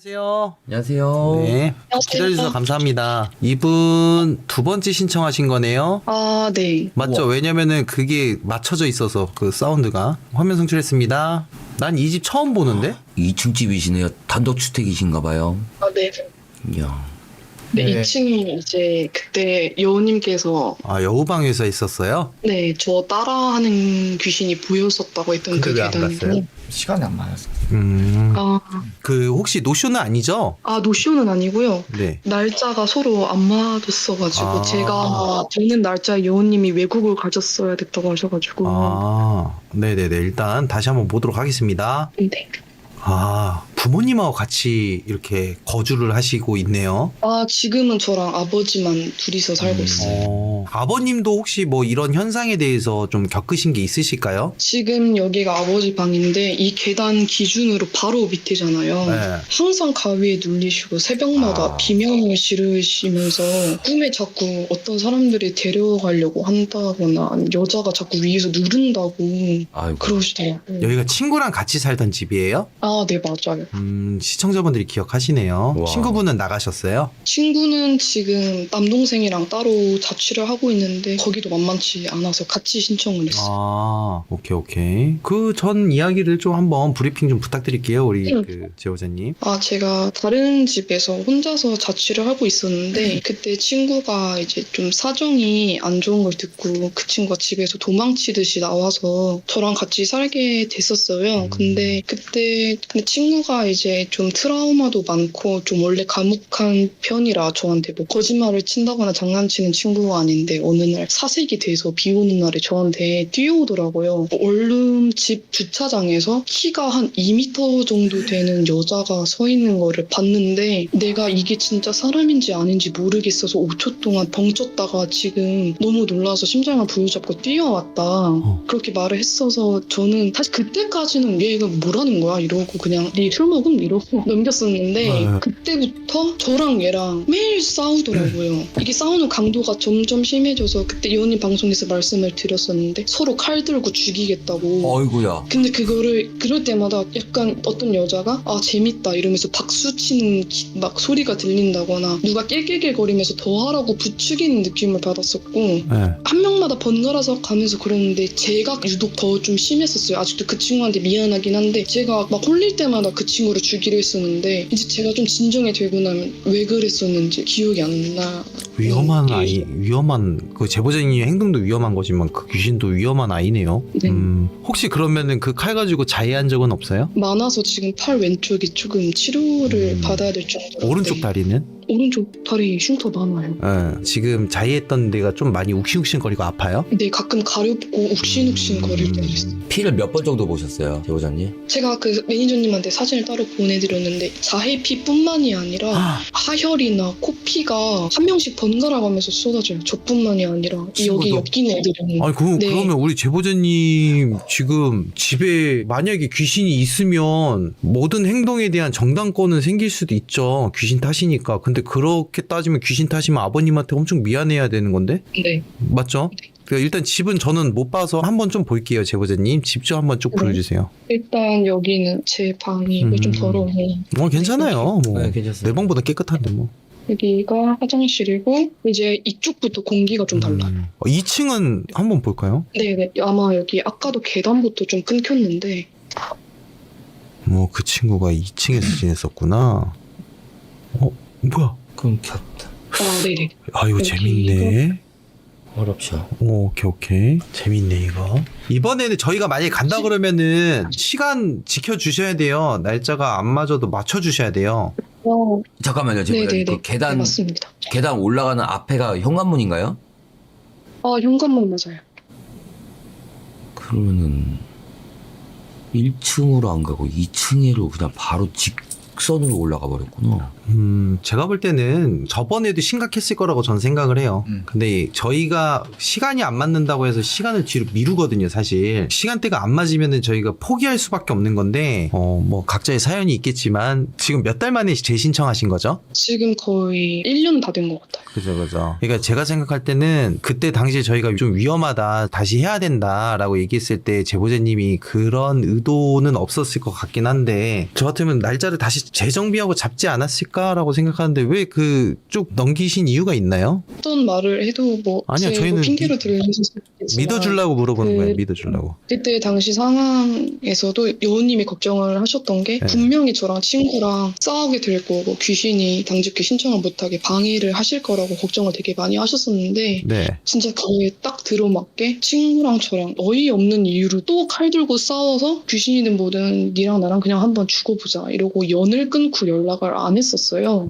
안녕하세요. 안녕하세요. 네, 기다려주셔서 감사합니다. 이분 두 번째 신청하신 거네요. 아, 네. 맞죠? 우와. 왜냐면은 그게 맞춰져 있어서 그 사운드가. 화면 송출했습니다. 난 이 집 처음 보는데? 2층 집이시네요. 단독주택이신가 봐요. 아, 네. 이야. 네, 네. 2층이 이제 그때 여우님께서 아, 여우방에서 있었어요? 네, 저 따라하는 귀신이 보였었다고 했던 그 근데 왜안 계단이고. 갔어요? 시간이 안 맞았어. 아, 그 혹시 노쇼는 아니죠? 아, 노쇼는 아니고요. 네. 날짜가 서로 안 맞았어가지고 아. 제가 되는 날짜에 여우님이 외국을 가셨어야 됐다고 하셔가지고. 아, 네네네. 일단 다시 한번 보도록 하겠습니다. 네. 아, 부모님하고 같이 이렇게 거주를 하시고 있네요. 아, 지금은 저랑 아버지만 둘이서 살고 있어요. 아버님도 혹시 뭐 이런 현상에 대해서 좀 겪으신 게 있으실까요? 지금 여기가 아버지 방인데 이 계단 기준으로 바로 밑이잖아요. 네. 항상 가위에 눌리시고 새벽마다 아. 비명을 지르시면서 꿈에 자꾸 어떤 사람들이 데려가려고 한다거나 아니면 여자가 자꾸 위에서 누른다고 아이고. 그러시더라고요. 여기가 친구랑 같이 살던 집이에요? 아, 네, 맞아요. 시청자분들이 기억하시네요. 우와. 친구분은 나가셨어요? 친구는 지금 남동생이랑 따로 자취를 하고 있는데 거기도 만만치 않아서 같이 신청을 했어요. 아, 오케이. 그 전 이야기를 좀 한번 브리핑 좀 부탁드릴게요, 우리 응. 그 제보자님. 아, 제가 다른 집에서 혼자서 자취를 하고 있었는데 그때 친구가 이제 좀 사정이 안 좋은 걸 듣고 그 친구가 집에서 도망치듯이 나와서 저랑 같이 살게 됐었어요. 근데 그때 친구가 이제 좀 트라우마도 많고 좀 원래 과묵한 편이라 저한테 뭐 거짓말을 친다거나 장난치는 친구가 아닌데 어느 날 사색이 돼서 비 오는 날에 저한테 뛰어오더라고요. 원룸 집 주차장에서 키가 한 2m 정도 되는 여자가 서 있는 거를 봤는데 내가 이게 진짜 사람인지 아닌지 모르겠어서 5초 동안 벙쪘다가 지금 너무 놀라서 심장을 부여잡고 뛰어왔다. 그렇게 말을 했어서 저는 사실 그때까지는 얘가 뭐라는 거야 이러고 그냥 네 술 먹음 이러고 넘겼었는데 네. 그때부터 저랑 얘랑 매일 싸우더라고요. 이게 싸우는 강도가 점점 심해져서 그때 예원님 방송에서 말씀을 드렸었는데 서로 칼 들고 죽이겠다고. 어이구야. 근데 그거를 그럴 때마다 약간 어떤 여자가 아 재밌다 이러면서 박수 치는 막 소리가 들린다거나 누가 낄낄낄거리면서 더 하라고 부추기는 느낌을 받았었고 네. 한 명마다 번갈아서 가면서 그랬는데 제가 유독 더 좀 심했었어요. 아직도 그 친구한테 미안하긴 한데 제가 막 홀릴 때마다 그 친구를 죽이려 했었는데 이제 제가 좀 진정이 되고 나면 왜 그랬었는지 기억이 안 나. 위험한 아이, 위험한, 그 제보자님의 행동도 위험한 거지만 그 귀신도 위험한 아이네요. 네. 혹시 그러면은 그 칼 가지고 자해한 적은 없어요? 많아서 지금 팔 왼쪽이 조금 치료를 음. 받아야 될 정도로. 오른쪽 네. 다리는? 오른쪽 다리 흉터 많아요. 지금 자해했던 데가 좀 많이 욱신욱신거리고 아파요? 네, 가끔 가렵고 욱신욱신 거릴 때도 있어요. 피를 몇 번 정도 보셨어요, 제보자님? 제가 그 매니저님한테 사진을 따로 보내드렸는데 자해피뿐만이 아니라 아, 하혈이나 코피가 한 명씩 번갈아 가면서 쏟아져요. 저뿐만이 아니라 여기 친구도? 엮인 애들은. 아니 네. 그러면 우리 제보자님 지금 집에 만약에 귀신이 있으면 모든 행동에 대한 정당권은 생길 수도 있죠. 귀신 탓이니까. 근데 그렇게 따지면 귀신 탓이면 아버님한테 엄청 미안해야 되는 건데? 네. 맞죠? 그러니까 일단 집은 저는 못 봐서 한번 좀 볼게요, 제보자님. 집 좀 한번 쭉 네. 보여주세요. 일단 여기는 제 방이고 좀 더러워. 괜찮아요. 뭐. 네, 괜찮습니다. 내 방보다 깨끗한데 뭐. 여기가 화장실이고 이제 이쪽부터 공기가 좀 달라요. 2층은 한번 볼까요? 네네. 아마 여기 아까도 계단부터 좀 끊겼는데 뭐 그 친구가 2층에서 지냈었구나. 뭐야? 끊겼다. 아 네네. 아 이거 여기 재밌네. 어렵죠. 오케이. 재밌네 이거. 이번에는 저희가 만약에 간다 그러면은 시간 지켜주셔야 돼요. 날짜가 안 맞아도 맞춰주셔야 돼요. 잠깐만요, 제보자님. 네네네. 그 네, 계단 맞습니다. 계단 올라가는 앞에가 현관문인가요? 아 현관문 맞아요. 그러면은 1층으로 안 가고 2층으로 그냥 바로 직선으로 올라가 버렸구나. 제가 볼 때는 저번에도 심각했을 거라고 전 생각을 해요. 근데 저희가 시간이 안 맞는다고 해서 시간을 뒤로 미루거든요, 사실. 시간대가 안 맞으면은 저희가 포기할 수밖에 없는 건데, 뭐 각자의 사연이 있겠지만, 지금 몇 달 만에 재신청하신 거죠? 지금 거의 1년 다 된 것 같아요. 그죠. 그러니까 제가 생각할 때는 그때 당시에 저희가 좀 위험하다, 다시 해야 된다라고 얘기했을 때 제보자님이 그런 의도는 없었을 것 같긴 한데, 저 같으면 날짜를 다시 재정비하고 잡지 않았을까라고 생각하는데 왜 그 쭉 넘기신 이유가 있나요? 어떤 말을 해도 뭐 아니요, 제 저희는 핑계로 들으실 수 있겠지만 믿어주려고 물어보는 그- 거예요. 믿어주려고. 그때 당시 상황에서도 여우님이 걱정을 하셨던 게 네. 분명히 저랑 친구랑 싸우게 될 거고 귀신이 당직기 신청을 못하게 방해를 하실 거라고 걱정을 되게 많이 하셨었는데 네. 진짜 그에 딱 들어맞게 친구랑 저랑 어이없는 이유로 또 칼 들고 싸워서 귀신이든 뭐든 니랑 나랑 그냥 한번 죽어보자 이러고 연을 끊고 연락을 안 했었어요.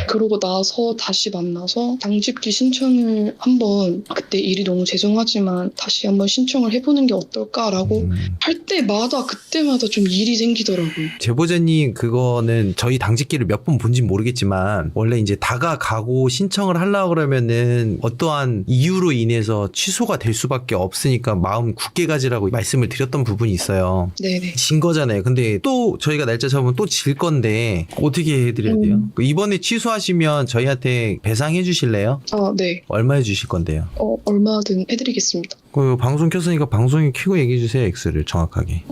그러고 나서 다시 만나서 당직기 신청을 한번 그때 일이 너무 죄송하지만 다시 한번 신청을 해보는 게 어떨까라고 할 때마다 그때마다 좀 일이 생기더라고요. 제보자님 그거는 저희 당직기를 몇 번 본진 모르겠지만 원래 이제 다가가고 신청을 하려고 그러면은 어떠한 이유로 인해서 취소가 될 수밖에 없으니까 마음 굳게 가지라고 말씀을 드렸던 부분이 있어요. 네네. 진 거잖아요. 근데 또 저희가 날짜 잡으면 또 질 건데 어떻게 해드려야 돼요? 이번에 취소하시면 저희한테 배상해 주실래요? 아, 네. 얼마 해 주실 건데요? 얼마든 해드리겠습니다. 그 방송 켰으니까 방송에 켜고 얘기해 주세요. X를 정확하게.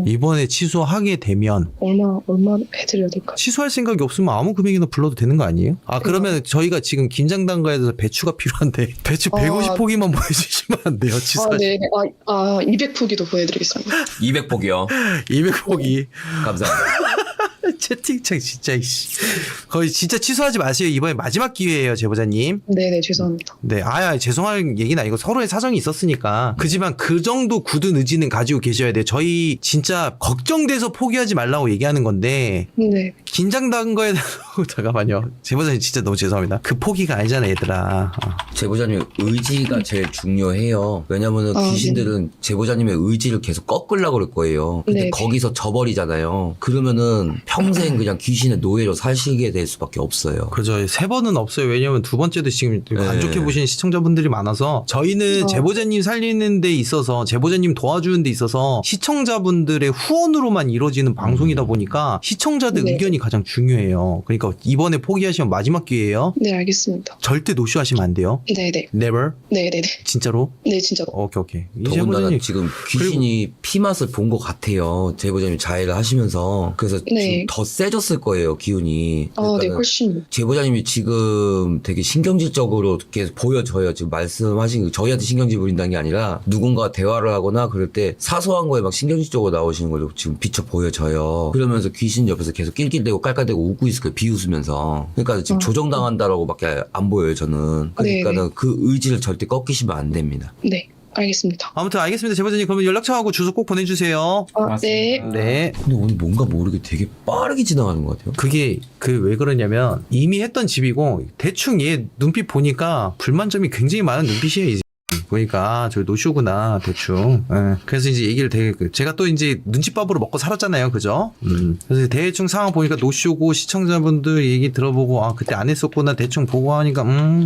이번에 취소하게 되면 얼마 해드려야 될까요? 취소할 생각이 없으면 아무 금액이나 불러도 되는 거 아니에요? 아 그러면 저희가 지금 김장단가에 대해서 배추가 필요한데 배추 150포기만 보내주시면 안 돼요? 아, 취소할 네. 200포기도 보내드리겠습니다. 200폭이요. 200포기. 감사합니다. 채팅창 진짜 이씨. 거의 진짜 취소하지 마세요. 이번에 마지막 기회예요, 제보자님. 네네, 죄송합니다. 네, 죄송할 얘기는 아니고 서로의 사정이 있었으니까. 그지만 그 정도 굳은 의지는 가지고 계셔야 돼요. 저희 진짜 걱정돼서 포기하지 말라고 얘기하는 건데 네. 긴장단 거에 잠깐만요. 제보자님 진짜 너무 죄송합니다. 그 포기가 아니잖아, 얘들아. 제보자님의 의지가 제일 중요해요. 왜냐면은 귀신들은 제보자님의 의지를 계속 꺾으려고 그럴 거예요. 근데 네네. 거기서 져버리잖아요. 그러면은 평생 그냥 귀신의 노예로 사시게 될 수밖에 없어요. 그죠. 3번은 없어요. 왜냐면 두 번째도 지금 안 좋게 보시는 시청자분들이 많아서 저희는 제보자님 살리는 데 있어서 제보자님 도와주는 데 있어서 시청자분들의 후원으로만 이루어지는 방송이다 보니까 시청자들 네. 의견이 가장 중요해요. 그러니까 이번에 포기하시면 마지막 기회예요. 네, 알겠습니다. 절대 노쇼하시면 안 돼요. 네네. Never. 네네네. 진짜로? 네, 진짜로. 오케이. 이 더군다나 제보자님 지금 귀신이 피맛을 본 것 같아요. 제보자님이 자해를 하시면서. 그래서 네. 지금 더 세졌을 거예요, 기운이. 아, 네, 그러니까는 훨씬. 제보자님이 지금 되게 신경질적으로 계속 보여져요. 지금 말씀하신 저희한테 신경질 부린다는 게 아니라 누군가 대화를 하거나 그럴 때 사소한 거에 막 신경질적으로 나오시는 걸로 지금 비춰 보여져요. 그러면서 귀신 옆에서 계속 낄낄대고 깔깔대고 웃고 있을 거예요. 비웃으면서. 그러니까 지금 조정당한다라고밖에 안 보여요, 저는. 그러니까는 네네. 그 의지를 절대 꺾이시면 안 됩니다. 네, 알겠습니다. 아무튼 알겠습니다. 제보자님 그러면 연락처하고 주소 꼭 보내주세요. 아, 네. 네. 근데 오늘 뭔가 모르게 되게 빠르게 지나가는 것 같아요. 그게 왜 그러냐면 이미 했던 집이고 대충 얘 눈빛 보니까 불만점이 굉장히 많은 눈빛이에요. 이제. 보니까 저 노쇼구나 대충. 예. 그래서 이제 얘기를 되게 제가 또 이제 눈치밥으로 먹고 살았잖아요, 그죠? 그래서 대충 상황 보니까 노쇼고 시청자분들 얘기 들어보고 아 그때 안 했었구나 대충 보고 하니까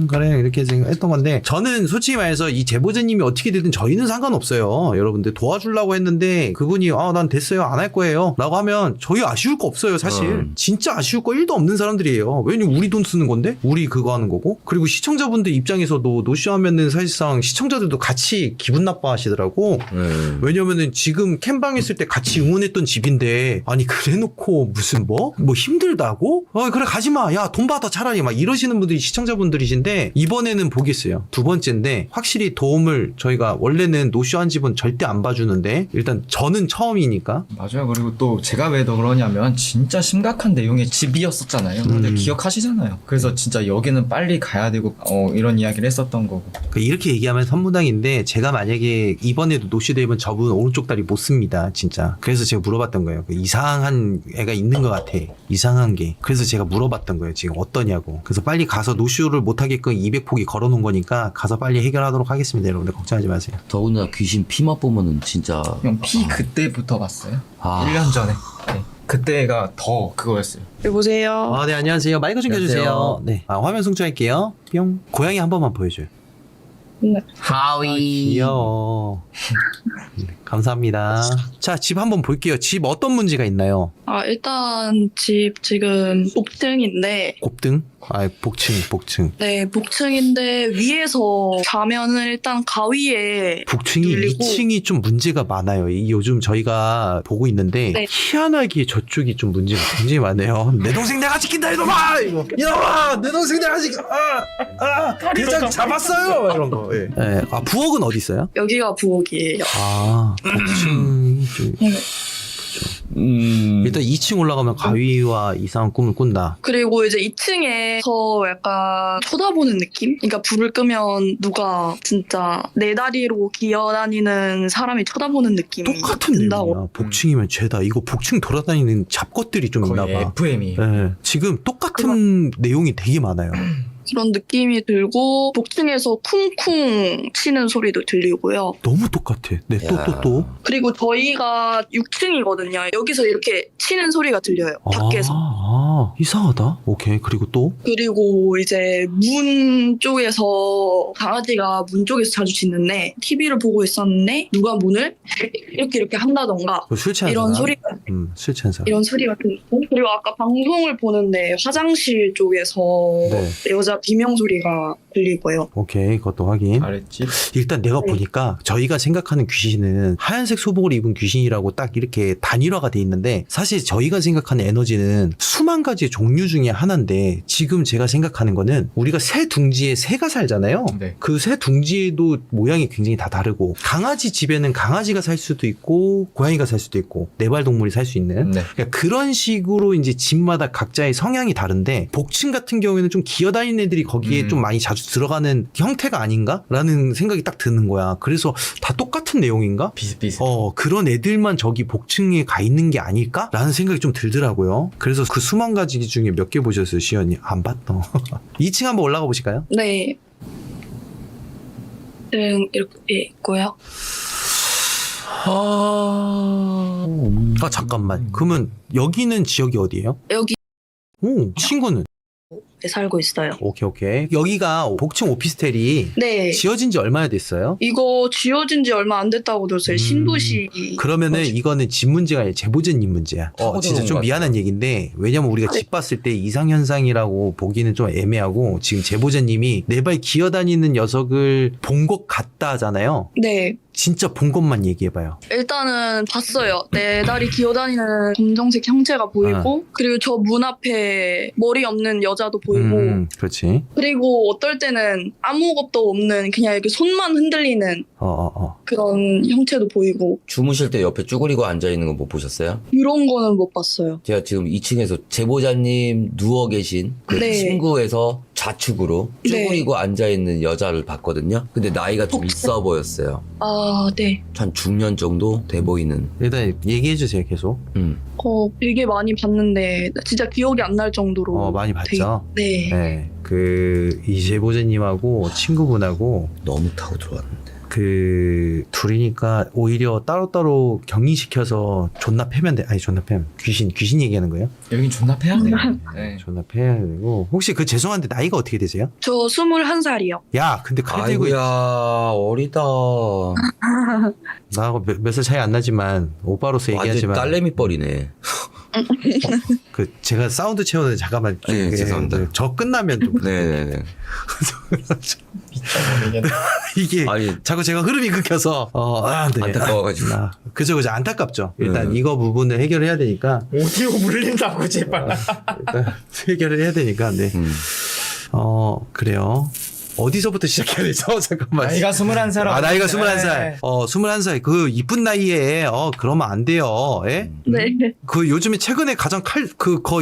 그래 이렇게 생각했던 건데 저는 솔직히 말해서 이 제보자님이 어떻게 되든 저희는 상관없어요. 여러분들 도와주려고 했는데 그분이 난 됐어요 안 할 거예요 라고 하면 저희 아쉬울 거 없어요 사실. 진짜 아쉬울 거 1도 없는 사람들이에요. 왜냐면 우리 돈 쓰는 건데 우리 그거 하는 거고. 그리고 시청자분들 입장에서도 노쇼 하면은 사실상 시청자들도 같이 기분 나빠하시더라고. 왜냐면은 지금 캠방 했을 때 같이 응원했던 집인데 아니 그래놓고 무슨 뭐 힘들다고? 그래 가지마 야 돈 받아 차라리 막 이러시는 분들이 시청자분들이신데 이번에는 보겠어요. 두 번째인데 확실히 도움을 저희가 원래는 노쇼 한 집은 절대 안 봐주는데 일단 저는 처음이니까. 맞아요. 그리고 또 제가 왜 더 그러냐면 진짜 심각한 내용의 집이었었잖아요. 근데 기억하시잖아요. 그래서 진짜 여기는 빨리 가야 되고 이런 이야기를 했었던 거고. 이렇게 얘기하면 선무당인데 제가 만약에 이번에도 노쇼되면 저분 오른쪽 다리 못 씁니다 진짜. 그래서 제가 물어봤던 거예요. 이상한 애가 있는 것 같아. 이상한 게. 그래서 제가 물어봤던 거예요. 지금 어떠냐고. 그래서 빨리 가서 노쇼를 못하게끔 200포기 걸어놓은 거니까 가서 빨리 해결하도록 하겠습니다. 여러분들 걱정하지 마세요. 더군다나 귀신 피맛 보면은 진짜 형 피 그때부터 봤어요. 아. 1년 전에. 네. 그때가 더 그거였어요. 여보세요. 네 안녕하세요. 마이크 좀 켜주세요. 안녕하세요. 네 화면 송출할게요. 뿅. 고양이 한 번만 보여줘요. 하위 귀여워. 네, 감사합니다. 자, 집 한번 볼게요. 집 어떤 문제가 있나요? 일단 집 지금 옥등인데 곱등? 복층. 네, 복층인데 위에서 자면은 일단 가위에 복층이 눌리고. 2층이 좀 문제가 많아요. 요즘 저희가 보고 있는데 네. 희한하게 저쪽이 좀 문제가 굉장히 많아요. 내 동생 내가 지킨다 이놈아! 이놈아! 내 동생 내가 지킨다! 대장 잡았어요! 이런 거. 예. 예. 부엌은 어디 있어요? 여기가 부엌이에요. 복층이 좀... 네. 일단 2층 올라가면 가위와 이상한 꿈을 꾼다. 그리고 이제 2층에서 약간 쳐다보는 느낌? 그러니까 불을 끄면 누가 진짜 네 다리로 기어다니는 사람이 쳐다보는 느낌이 똑같은 든다고. 내용이야. 복층이면 죄다. 이거 복층 돌아다니는 잡것들이 좀 있나 거의 봐. FM이. 예. 지금 똑같은 내용이 되게 많아요. 그런 느낌이 들고 복층에서 쿵쿵 치는 소리도 들리고요. 너무 똑같아. 네, 또. 그리고 저희가 6층이거든요. 여기서 이렇게 치는 소리가 들려요. 밖에서. 이상하다. 오케이. 그리고 또? 그리고 이제 문 쪽에서 강아지가 문 쪽에서 자주 짖는데 TV를 보고 있었는데 누가 문을 이렇게 한다던가 술 취한 이런 사람? 소리가 술 취한 사람. 이런 소리가 들리고 그리고 아까 방송을 보는데 화장실 쪽에서 네. 여자 비명 소리가 들리고요. 오케이. 그것도 확인. 잘했지. 일단 내가 네. 보니까 저희가 생각하는 귀신은 하얀색 소복을 입은 귀신이라고 딱 이렇게 단일화가 돼 있는데 사실 저희가 생각하는 에너지는 수만 가지의 종류 중에 하나인데 지금 제가 생각하는 거는 우리가 새 둥지에 새가 살잖아요. 네. 그 새 둥지에도 모양이 굉장히 다 다르고 강아지 집에는 강아지가 살 수도 있고 고양이가 살 수도 있고 네발 동물이 살 수 있는 네. 그러니까 그런 식으로 이제 집마다 각자의 성향이 다른데 복층 같은 경우에는 좀 기어다니는 애들이 거기에 좀 많이 자주 들어가는 형태가 아닌가라는 생각이 딱 드는 거야. 그래서 다 똑같은 내용인가? 비슷비슷. 그런 애들만 저기 복층에 가 있는 게 아닐까라는 생각이 좀 들더라고요. 그래서 그 수만 가지 중에 몇 개 보셨어요, 시연이? 안 봤던. 2층 한번 올라가 보실까요? 네. 이렇게 있고요. 잠깐만. 그러면 여기는 지역이 어디예요? 여기 친구는? 살고 있어요. 오케이. 여기가 복층 오피스텔이 네. 지어진 지 얼마나 됐어요? 이거 지어진 지 얼마 안 됐다고 들었어요. 신도시. 그러면은 이거는 집 문제가 아니라 제보자님 문제야. 타고 진짜 들어온 좀 것 미안한 얘기인데 왜냐면 우리가 집 봤을 때 이상현상이라고 보기는 좀 애매하고 지금 제보자님이 네 발 기어다니는 녀석을 본 것 같다 하잖아요. 네. 진짜 본 것만 얘기해봐요. 일단은 봤어요. 네 다리 기어다니는 검정색 형체가 보이고 그리고 저 문 앞에 머리 없는 여자도 보이고 그렇지. 그리고 어떨 때는 아무것도 없는 그냥 이렇게 손만 흔들리는 그런 형체도 보이고 주무실 때 옆에 쭈그리고 앉아있는 거 못 보셨어요? 이런 거는 못 봤어요. 제가 지금 2층에서 제보자님 누워 계신 그 네. 친구에서 좌측으로 네. 쭈그리고 앉아있는 여자를 봤거든요. 근데 나이가 좀 있어 보였어요. 아, 네. 한 중년 정도 돼 보이는. 일단 얘기해주세요, 계속. 되게 많이 봤는데 진짜 기억이 안 날 정도로 많이 봤죠? 네. 네. 이 제보자님하고 친구분하고 너무 타고 들어왔는데. 둘이니까 오히려 따로따로 격리시켜서 존나 패면 돼. 아니, 존나 패면. 귀신 얘기하는 거예요? 여긴 존나 패야 돼. 네. 존나 패야 되고. 혹시 죄송한데 나이가 어떻게 되세요? 저 21살이요. 야, 근데 칼 들고 아이고야 어리다. 나하고 몇 살 차이 안 나지만 오빠로서 완전 얘기하지만 딸내미 뻘이네. 제가 사운드 채워서 잠깐만 좀 네, 죄송합니다. 저 끝나면 좀 네네네. 이게 아니 자꾸 제가 흐름이 끊겨서 네. 안타까워가지고. 그죠 안타깝죠. 일단 네. 이거 부분을 해결해야 되니까 오디오 물린다고 제발. 일단 해결을 해야 되니까 네. 그래요. 어디서부터 시작해야 되죠? 잠깐만. 나이가 21살. 나이가 21살. 21살. 그 이쁜 나이에 그러면 안 돼요. 예? 네. 요즘에 최근에 가장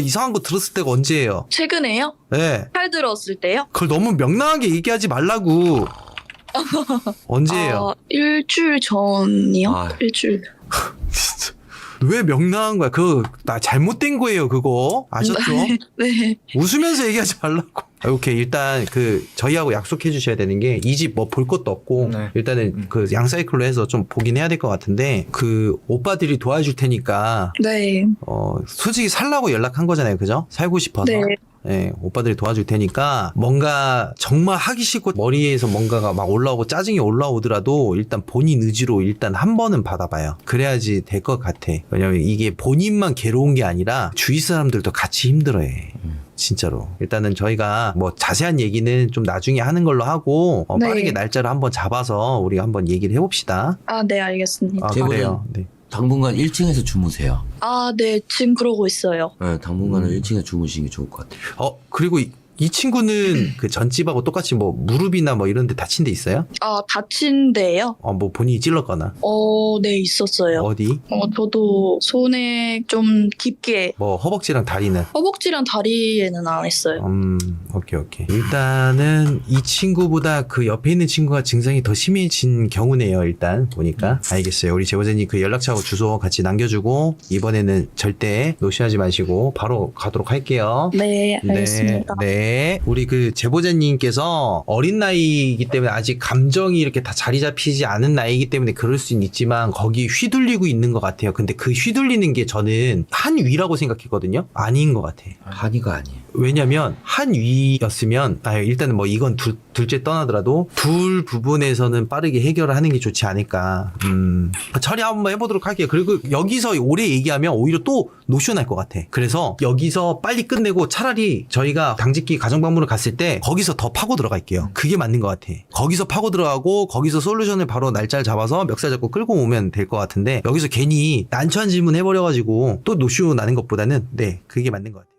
이상한 거 들었을 때가 언제예요? 최근에요? 예. 칼 들었을 때요? 그걸 너무 명랑하게 얘기하지 말라고. 언제예요? 일주일 전이요? 아. 일주일. 진짜. 왜 명랑한 거야? 나 잘못된 거예요, 그거. 아셨죠? 네. 웃으면서 얘기하지 말라고. 오케이. 일단 저희하고 약속해 주셔야 되는 게 이 집 뭐 볼 것도 없고 네. 일단은 양사이클로 해서 좀 보긴 해야 될 것 같은데 오빠들이 도와줄 테니까 네. 솔직히 살라고 연락한 거잖아요. 그죠? 살고 싶어서. 네. 예, 오빠들이 도와줄 테니까 뭔가 정말 하기 싫고 머리에서 뭔가가 막 올라오고 짜증이 올라오더라도 일단 본인 의지로 일단 한 번은 받아봐요. 그래야지 될 것 같아. 왜냐면 이게 본인만 괴로운 게 아니라 주위 사람들도 같이 힘들어해. 진짜로. 일단은 저희가 뭐 자세한 얘기는 좀 나중에 하는 걸로 하고 네. 빠르게 날짜를 한번 잡아서 우리가 한번 얘기를 해봅시다. 아, 네, 알겠습니다. 아, 제보는- 그래요. 네. 당분간 1층에서 주무세요. 아, 네, 지금 그러고 있어요. 네, 당분간은 1층에서 주무시는 게 좋을 것 같아요. 그리고 이 친구는 그 전집하고 똑같이 뭐 무릎이나 뭐 이런 데 다친 데 있어요? 아, 다친 데예요? 뭐 본인이 찔렀거나. 네, 있었어요. 어디? 저도 손에 좀 깊게 뭐 허벅지랑 다리는? 허벅지랑 다리에는 안 했어요. 오케이. 일단은 이 친구보다 그 옆에 있는 친구가 증상이 더 심해진 경우네요, 일단 보니까. 알겠어요. 우리 제보자님 그 연락처하고 주소 같이 남겨주고, 이번에는 절대 노시하지 마시고, 바로 가도록 할게요. 네, 알겠습니다. 네. 우리 그 제보자님께서 어린 나이이기 때문에 아직 감정이 이렇게 다 자리 잡히지 않은 나이이기 때문에 그럴 수는 있지만, 거기 휘둘리고 있는 것 같아요. 근데 그 휘둘리는 게 저는 한위라고 생각했거든요? 아닌 것 같아. 한이가 아니에요. 왜냐면 한위였으면 일단은 뭐 이건 둘째 떠나더라도 둘 부분에서는 빠르게 해결을 하는 게 좋지 않을까. 처리 한번 해보도록 할게요. 그리고 여기서 오래 얘기하면 오히려 또 노쇼날 것 같아. 그래서 여기서 빨리 끝내고 차라리 저희가 당직기 가정방문을 갔을 때 거기서 더 파고 들어갈게요. 그게 맞는 것 같아. 거기서 파고 들어가고 거기서 솔루션을 바로 날짜를 잡아서 멱살 잡고 끌고 오면 될 것 같은데, 여기서 괜히 난처한 질문 해버려가지고 또 노쇼 나는 것보다는 그게 맞는 것 같아.